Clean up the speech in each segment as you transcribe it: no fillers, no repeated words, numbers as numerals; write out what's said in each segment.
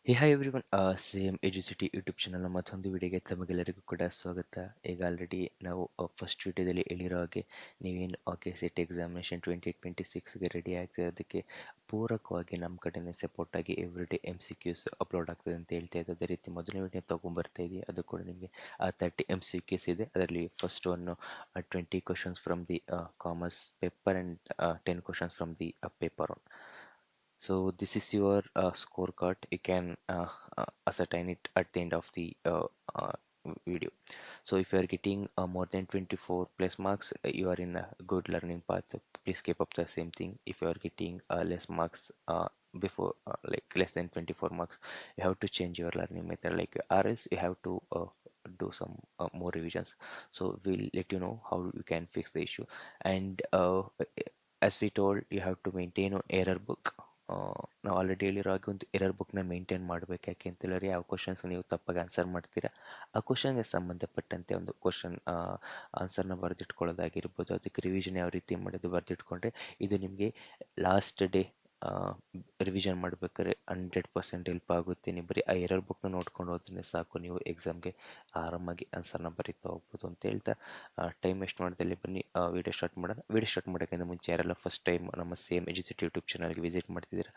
Hi everyone same ಎಜುಸಿಟಿ YouTube ಚಾನಲ್ನ ಮತ್ತೊಂದು ವಿಡಿಯೋಗೆ ತಮಗೆಲ್ಲರಿಗೂ ಕೂಡ ಸ್ವಾಗತ. ಈಗ ಆಲ್ರೆಡಿ ನಾವು ಫಸ್ಟ್ ವಿಡಿಯೋದಲ್ಲಿ ಹೇಳಿರೋ ಹಾಗೆ ನೀವೇನು ಕೆ ಸಿ ಟಿ ಎಕ್ಸಾಮಿನೇಷನ್ 2026ಗೆ ರೆಡಿ ಆಗ್ತಿರೋದಕ್ಕೆ ಪೂರಕವಾಗಿ ನಮ್ಮ ಕಡೆನೇ ಸಪೋರ್ಟಾಗಿ ಎವ್ರಿಡೇ MCQs ಅಪ್ಲೋಡ್ ಆಗ್ತದೆ ಅಂತ ಹೇಳ್ತಾ ಇದ್ದೆ. ಅದೇ ರೀತಿ ಮೊದಲನೇ ವಿಡಿಯೋ ತೊಗೊಂಬರ್ತಾ ಇದೆಯಾ, ಅದು ಕೂಡ ನಿಮಗೆ 30 MCQs ಇದೆ. ಅದರಲ್ಲಿ first one 20 questions from the commerce paper and 10 questions from the paper one. So this is your scorecard. You can ascertain it at the end of the video. So if you are getting more than 24 plus marks, you are in a good learning path. Please keep up the same thing. If you are getting less marks before like less than 24 marks, you have to change your learning method. Like or else you have to do some more revisions. So we'll let you know how you can fix the issue. And as we told, you have to maintain an error book. ನಾವು already ಹೇಳಿರೋ ಹಾಗೆ ಒಂದು error ಬುಕ್ನ maintain ಮಾಡಬೇಕು. ಯಾಕೆ ಅಂತೇಳಿದ್ರೆ ಯಾವ questions ನೀವು ತಪ್ಪಾಗಿ ಆನ್ಸರ್ ಮಾಡ್ತೀರಾ ಆ ಕ್ವಶನ್ಗೆ ಸಂಬಂಧಪಟ್ಟಂತೆ ಒಂದು ಕ್ವಶನ್ ಆನ್ಸರ್ನ ಬರೆದಿಟ್ಕೊಳ್ಳೋದಾಗಿರ್ಬೋದು, ಅದಕ್ಕೆ ರಿವಿಷನ್ ಯಾವ ರೀತಿ ಮಾಡೋದು ಬರೆದಿಟ್ಕೊಂಡ್ರೆ ಇದು ನಿಮಗೆ ಲಾಸ್ಟ್ ಡೇ ರಿವಿಷನ್ ಮಾಡಬೇಕಾದ್ರೆ 100% ಹೆಲ್ಪ್ ಆಗುತ್ತೆ. ನೀವು ಬರೀ ಆ ಎರರ್ ಬುಕ್ನ ನೋಡ್ಕೊಂಡು ಹೋದ್ರೆ ಸಾಕು, ನೀವು ಎಕ್ಸಾಮ್ಗೆ ಆರಾಮಾಗಿ ಆನ್ಸರ್ನ ಬರೀತಾ ಹೋಗ್ಬೋದು ಅಂತ ಹೇಳ್ತಾ ಟೈಮ್ ವೇಸ್ಟ್ ಮಾಡ್ದಲ್ಲಿ ಬನ್ನಿ ವಿಡಿಯೋ ಸ್ಟಾರ್ಟ್ ಮಾಡೋಣ. ವಿಡಿಯೋ ಸ್ಟಾರ್ಟ್ ಮಾಡೋಕ್ಕಿಂತ ಮುಂಚೆ ಯಾರೆಲ್ಲ ಫಸ್ಟ್ ಟೈಮ್ ನಮ್ಮ ಸೇಮ್ ಎಜುಸಿಟಿ ಯೂಟ್ಯೂಬ್ ಚಾನಲ್ಗೆ ವಿಸಿಟ್ ಮಾಡ್ತಿದ್ದೀರಾ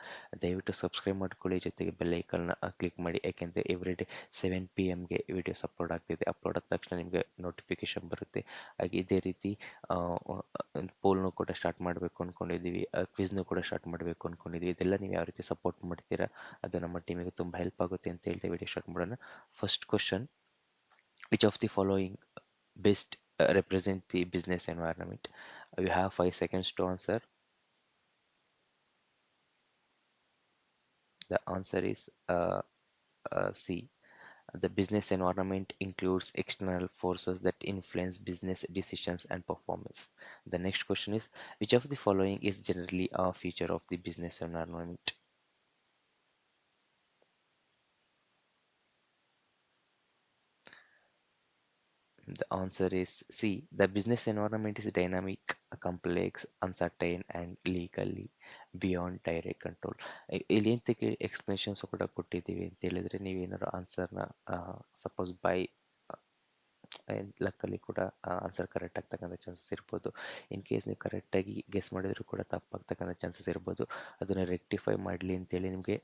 ದಯವಿಟ್ಟು ಸಬ್ಸ್ಕ್ರೈಬ್ ಮಾಡ್ಕೊಳ್ಳಿ, ಜೊತೆಗೆ ಬೆಲ್ ಐಕನ್ನ ಕ್ಲಿಕ್ ಮಾಡಿ. ಯಾಕೆಂದರೆ every day 7 PM videos upload ಆಗ್ತಿದೆ. ಅಪ್ಲೋಡ್ ಆದ ತಕ್ಷಣ ನಿಮಗೆ ನೋಟಿಫಿಕೇಶನ್ ಬರುತ್ತೆ. ಹಾಗೆ ಇದೇ ರೀತಿ ಪೋಲ್ನು ಕೂಡ ಸ್ಟಾರ್ಟ್ ಮಾಡಬೇಕು ಅಂದ್ಕೊಂಡಿದ್ದೀವಿ, ಕ್ವಿಜ್ನು ಕೂಡ ಸ್ಟಾರ್ಟ್ ಮಾಡಬೇಕು ಅಂದ್ಕೊಂಡಿದ್ದೀವಿ. ಇದೆಲ್ಲ ನೀವು ಯಾವ ರೀತಿ ಸಪೋರ್ಟ್ ಮಾಡ್ತೀರಾ ಅದು ನಮ್ಮ ಟೀಮಿಗೆ ತುಂಬ ಹೆಲ್ಪ್ ಆಗುತ್ತೆ ಅಂತ ಹೇಳ್ತಾ ವಿಡಿಯೋ ಸ್ಟಾರ್ಟ್ ಮಾಡೋಣ. First question, which of the following best represent the business environment? You have 5 seconds to answer. The answer is C. The business environment includes external forces that influence business decisions and performance. The next question is, which of the following is generally a feature of the business environment? The answer is C. The business environment is dynamic, complex, uncertain, and legally beyond direct control. ಇಲ್ಲಿ ಎಂತಕ್ಕೆ explanations ಕೂಡ ಕೊಟ್ಟಿದ್ದೀವಿ ಅಂತ ಹೇಳಿದ್ರೆ, ನೀವೇನಾದ್ರು ಆನ್ಸರ್ನ suppose by ಲಕ್ಕಲ್ಲಿ ಕೂಡ answer correct ಆಗ್ತಕ್ಕಂಥ chances ಇರ್ಬೋದು. ಇನ್ ಕೇಸ್ ನೀವು ಕರೆಕ್ಟಾಗಿ ಗೆಸ್ ಮಾಡಿದರೂ ಕೂಡ ತಪ್ಪಾಗ್ತಕ್ಕಂಥ ಚಾನ್ಸಸ್ ಇರ್ಬೋದು. ಅದನ್ನು ರೆಕ್ಟಿಫೈ ಮಾಡಲಿ ಅಂತೇಳಿ ನಿಮಗೆ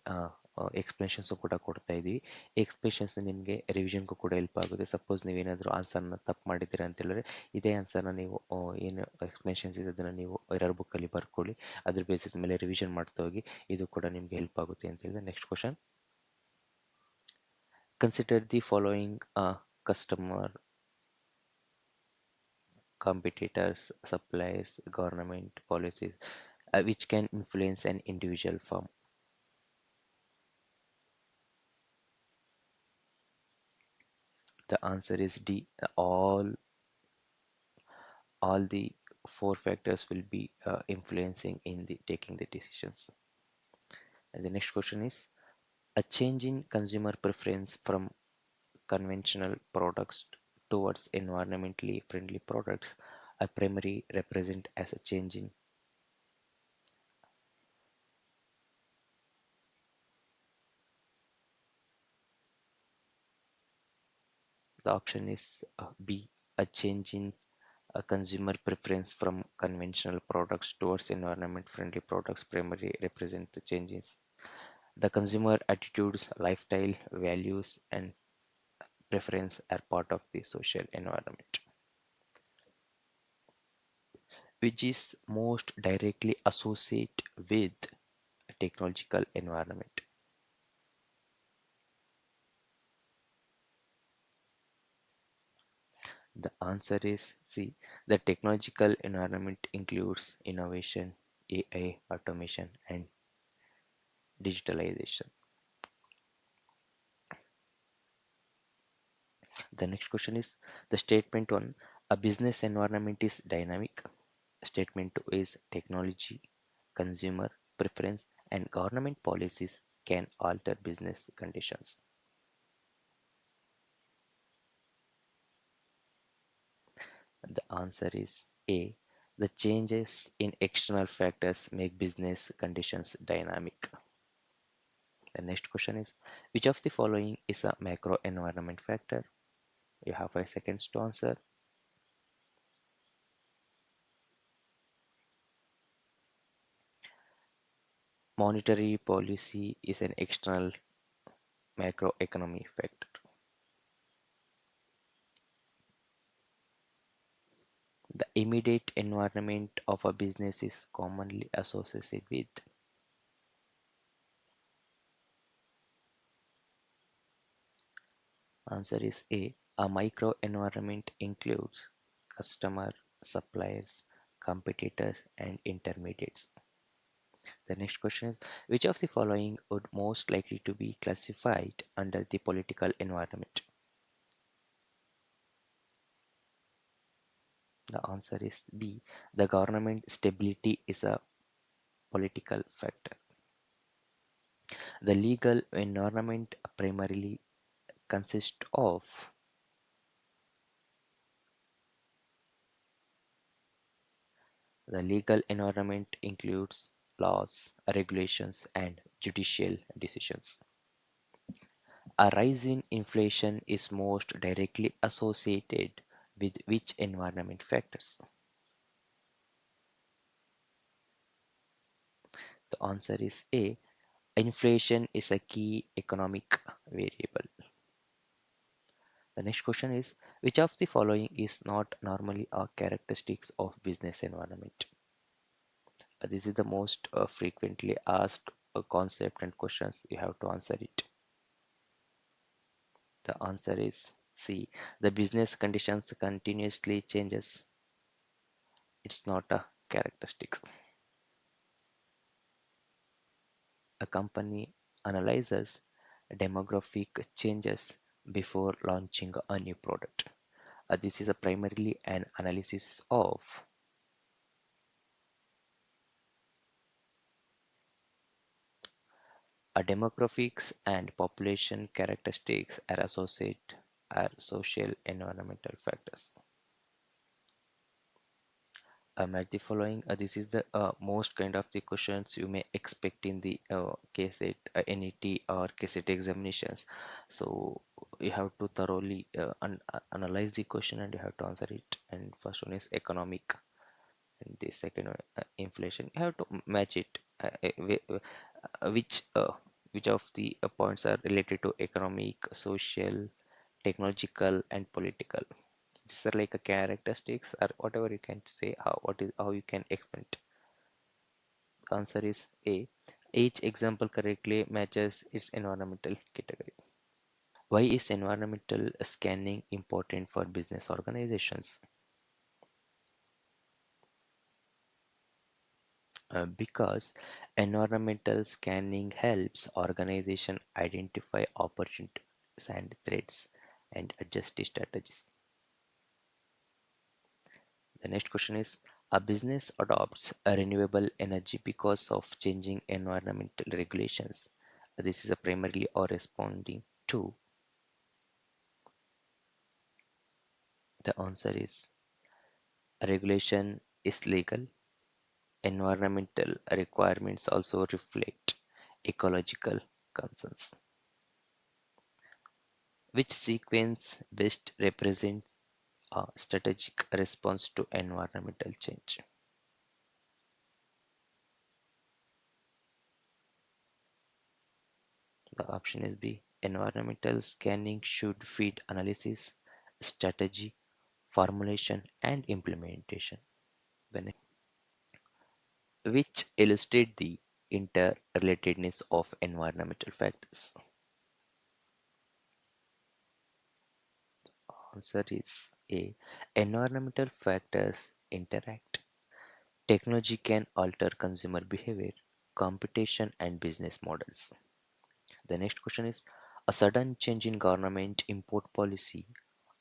ಎಕ್ಸ್ಪ್ಲನೇಷನ್ಸು ಕೂಡ ಕೊಡ್ತಾ ಇದ್ದೀವಿ. ಎಕ್ಸ್ಪ್ಲನೇಷನ್ಸ್ ನಿಮಗೆ ರಿವಿಷನ್ಗೂ ಕೂಡ ಹೆಲ್ಪ್ ಆಗುತ್ತೆ. ಸಪೋಸ್ ನೀವೇನಾದರೂ ಆನ್ಸರ್ನ ತಪ್ಪು ಮಾಡಿದ್ದೀರಾ ಅಂತ ಹೇಳಿದ್ರೆ ಇದೇ ಆನ್ಸರ್ನ ನೀವು ಏನು ಎಕ್ಸ್ಪ್ಲನೇಷನ್ಸ್ ಇದೆ ಅದನ್ನು ನೀವು ಎರರ್ ಬುಕ್ಕಲ್ಲಿ ಬರ್ಕೊಳ್ಳಿ. ಅದ್ರ ಬೇಸಿಸ್ ಮೇಲೆ ರಿವಿಷನ್ ಮಾಡ್ತಾ ಹೋಗಿ, ಇದು ಕೂಡ ನಿಮಗೆ ಹೆಲ್ಪ್ ಆಗುತ್ತೆ ಅಂತ ಹೇಳಿದ್ರೆ. Next question, consider the following customer, competitors, suppliers, government policies, which can influence an individual firm. The answer is D. All the four factors will be influencing in the taking the decisions. And the next question is, a change in consumer preference from conventional products towards environmentally friendly products are primarily represent as a change in. The option is B. A change in a consumer preference from conventional products towards environment-friendly products primarily represent the changes. The consumer attitudes, lifestyle, values, and preference are part of the social environment, which is most directly associated with a technological environment. The answer is C. The technological environment includes innovation, AI, automation, and digitalization. The next question is the statement one, a business environment is dynamic. Statement two is technology, consumer preference, and government policies can alter business conditions. The answer is A. The changes in external factors make business conditions dynamic. The next question is, which of the following is a macro environment factor? You have 5 seconds to answer. Monetary policy is an external macroeconomic factor. The immediate environment of a business is commonly associated with. Answer is A. A microenvironment includes customer, suppliers, competitors, and intermediates. The next question is, which of the following would most likely to be classified under the political environment? The answer is B. The government stability is a political factor. The legal environment primarily consists of. The legal environment includes laws, regulations, and judicial decisions. A rise in inflation is most directly associated with which environment factors? The answer is A. Inflation is a key economic variable. The next question is, which of the following is not normally a characteristics of business environment? This is the most frequently asked concept and questions. You have to answer it. The answer is C. The business conditions continuously changes. It's not a characteristics. A company analyzes demographic changes before launching a new product. This is a primarily an analysis of. Demographics and population characteristics are associated are social environmental factors. At the following, this is the most kind of the questions you may expect in the KSET, NET or KSET examinations. So you have to thoroughly analyze the question and you have to answer it. And first one is economic, and the second one inflation. You have to match it. Which of the points are related to economic, social, technological, and political? These are like a characteristics or whatever you can say. How you can explain it. The answer is A. Each example correctly matches its environmental category. Why is environmental scanning important for business organizations? Because environmental scanning helps organization identify opportunities and threats and adjust strategies. The next question is, a business adopts a renewable energy because of changing environmental regulations. This is a primarily or responding to. The answer is regulation is legal. Environmental requirements also reflect ecological concerns. Which sequence best represents a strategic response to environmental change? The option is B. Environmental scanning should feed analysis, strategy, formulation, and implementation. The which illustrate the interrelatedness of environmental factors. Answer is A. Environmental factors interact. Technology can alter consumer behavior, competition, and business models. The next question is, a sudden change in government import policy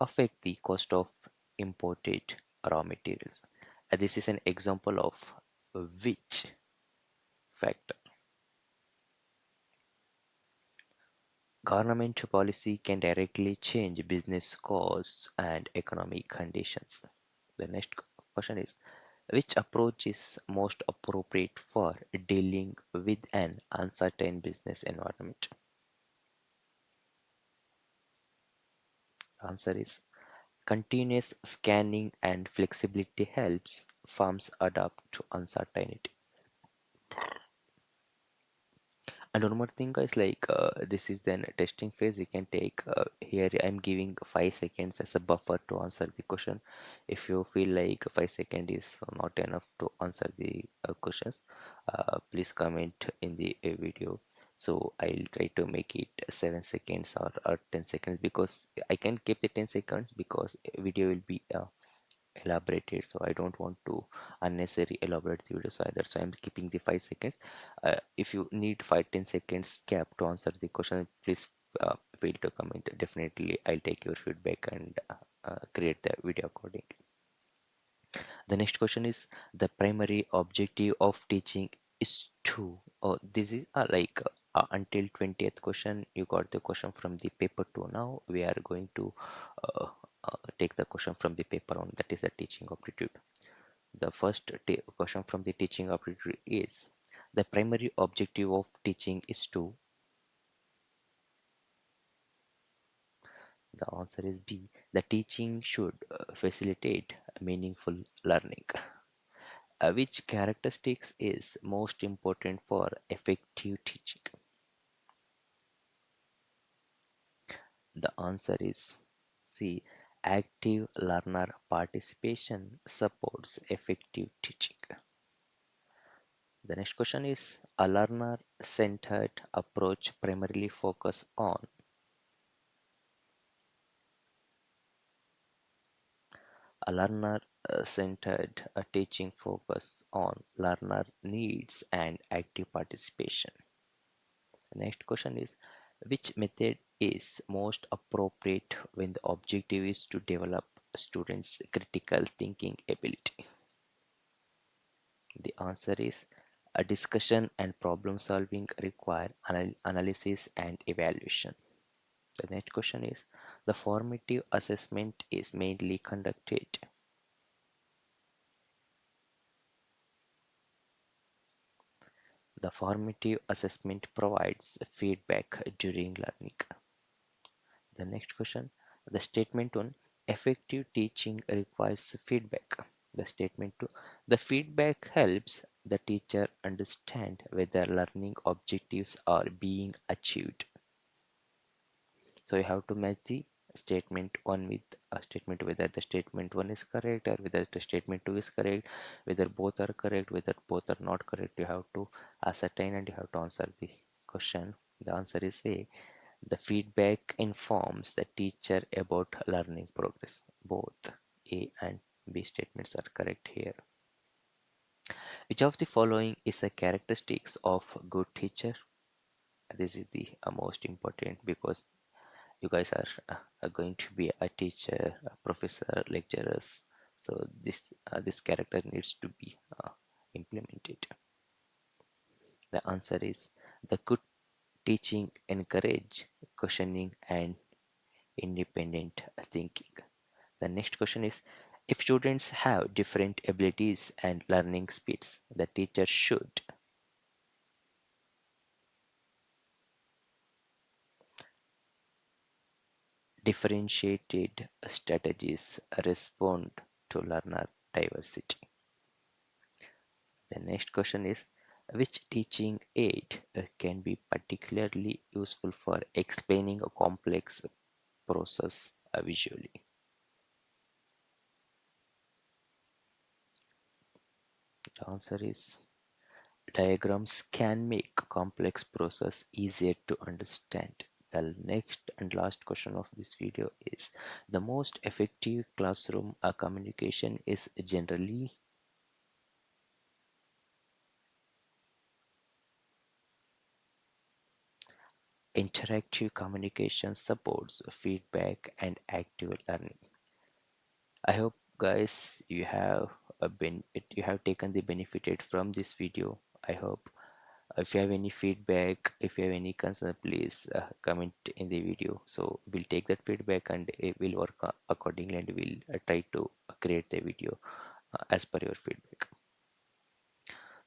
affect the cost of imported raw materials. This is an example of which factor? Government policy can directly change business costs and economic conditions. The next question is, Which approach is most appropriate for dealing with an uncertain business environment? Answer is continuous scanning and flexibility helps firms adapt to uncertainty. And one more thing, guys, like this is then a testing phase. You can take here. I'm giving 5 seconds as a buffer to answer the question. If you feel like 5 seconds is not enough to answer the questions, please comment in the video. So I'll try to make it 7 seconds or 10 seconds because I can keep the 10 seconds because video will be elaborated, so I don't want to unnecessary elaborate the videos either, so I'm keeping the 5 seconds. If you need 5-10 seconds cap to answer the question, please feel to comment. Definitely I'll take your feedback and create the video accordingly. The next question is the primary objective of teaching is to, oh, this is until 20th question you got the question from the paper 2. Now we are going to uh, take the question from the paper 1, that is the teaching aptitude. The first question from the teaching aptitude is the primary objective of teaching is to. The answer is B. The teaching should facilitate meaningful learning. Which characteristics is most important for effective teaching? The answer is C. Active learner participation supports effective teaching. The next question is a learner centered approach primarily focus on. A learner centered teaching focus on learner needs and active participation. The next question is which method is most appropriate when the objective is to develop students' critical thinking ability? The answer is a discussion and problem solving require analysis and evaluation. The next question is the formative assessment is mainly conducted. The formative assessment provides feedback during learning. The next question, the statement 1, effective teaching requires feedback. The statement 2, the feedback helps the teacher understand whether learning objectives are being achieved. So you have to match the statement 1 with a statement, whether the statement 1 is correct or whether the statement 2 is correct, whether both are correct, whether both are not correct. You have to ascertain and you have to answer the question. The answer is A. The feedback informs the teacher about learning progress. Both A and B statements are correct here. Which of the following is a characteristics of good teacher? This is the most important because you guys are going to be a teacher, a professor, lecturers. So this character needs to be implemented. The answer is the good teaching encourage questioning and independent thinking. The next question is if students have different abilities and learning speeds, the teacher should. Differentiated strategies respond to learner diversity. The next question is which teaching aid can be particularly useful for explaining a complex process visually? The answer is diagrams can make complex process easier to understand. The next and last question of this video is the most effective classroom communication is generally. Interactive communication supports feedback and active learning. I hope guys you have taken the benefited from this video. I hope if you have any feedback, if you have any concern, please comment in the video. So we'll take that feedback and it will work accordingly and we'll try to create the video as per your feedback.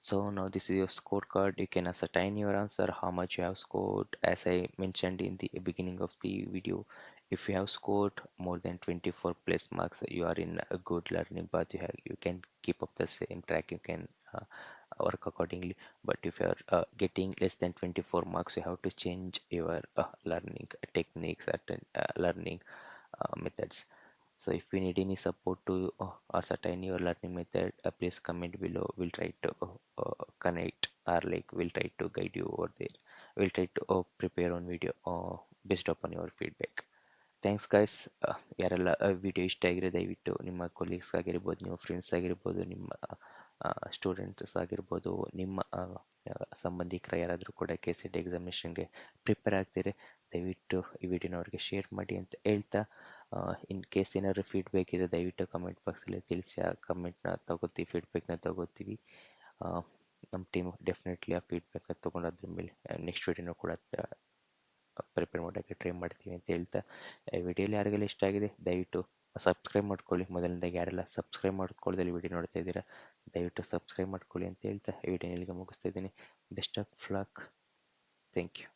So now this is your scorecard. You can ascertain your answer, how much you have scored. As I mentioned in the beginning of the video, if you have scored more than 24 plus marks, you are in a good learning path. You can keep up the same track. You can work accordingly. But if you are getting less than 24 marks, you have to change your learning techniques, certain learning methods. So if you need any support to ascertain your learning method, please comment below. We'll try to connect, or like we'll try to guide you over there. We'll try to prepare on video based upon your feedback. Thanks guys. ಯಾರೆಲ್ಲ video ಇಷ್ಟ ಆಗಿರೋ ದಯವಿಟ್ಟು ನಿಮ್ಮ colleagues ಆಗಿರ್ಬೋದು, ನಿಮ್ಮ friends ಆಗಿರ್ಬೋದು, ನಿಮ್ಮ students ಆಗಿರ್ಬೋದು, ನಿಮ್ಮ ಸಂಬಂಧಿಕರ ಯಾರಾದರೂ ಕೂಡ KCET ಎಕ್ಸಾಮಿನೇಷನ್ಗೆ ಪ್ರಿಪೇರ್ ಆಗ್ತಿದ್ರೆ ದಯವಿಟ್ಟು ಈ ವಿಡಿಯೋನ ಅವ್ರಿಗೆ ಶೇರ್ ಮಾಡಿ ಅಂತ ಹೇಳ್ತಾ, ಇನ್ ಕೇಸ್ ಏನಾದ್ರು ಫೀಡ್ಬ್ಯಾಕ್ ಇದೆ ದಯವಿಟ್ಟು ಕಮೆಂಟ್ ಬಾಕ್ಸಲ್ಲಿ ತಿಳಿಸಿ. ಆ ಕಮೆಂಟ್ನ ತಗೋತೀವಿ, ಫೀಡ್ಬ್ಯಾಕ್ನ ತಗೋತೀವಿ. ನಮ್ಮ ಟೀಮ್ ಡೆಫಿನೆಟ್ಲಿ ಆ ಫೀಡ್ಬ್ಯಾಕ್ನ ತೊಗೊಂಡಾದ್ರ ಮೇಲೆ ನೆಕ್ಸ್ಟ್ ವಿಡಿಯೋನೂ ಕೂಡ ಪ್ರಿಪೇರ್ ಮಾಡೋಕ್ಕೆ ಟ್ರೈ ಮಾಡ್ತೀವಿ ಅಂತ ಹೇಳ್ತಾ, ವಿಡಿಯೋಲಿ ಯಾರಿಗೆಲ್ಲ ಇಷ್ಟ ಆಗಿದೆ ದಯವಿಟ್ಟು ಸಬ್ಸ್ಕ್ರೈಬ್ ಮಾಡ್ಕೊಳ್ಳಿ. ಮೊದಲನೇದಾಗಿ ಯಾರೆಲ್ಲ ಸಬ್ಸ್ಕ್ರೈಬ್ ಮಾಡ್ಕೊಳ್ಳೋದಲ್ಲಿ ವಿಡಿಯೋ ನೋಡ್ತಾ ಇದ್ದೀರಾ ದಯವಿಟ್ಟು ಸಬ್ಸ್ಕ್ರೈಬ್ ಮಾಡ್ಕೊಳ್ಳಿ ಅಂತ ಹೇಳ್ತಾ ವಿಡಿಯೋ ಇಲ್ಲಿಗೆ ಮುಗಿಸ್ತಾ ಇದ್ದೀನಿ. Best of luck. Thank you.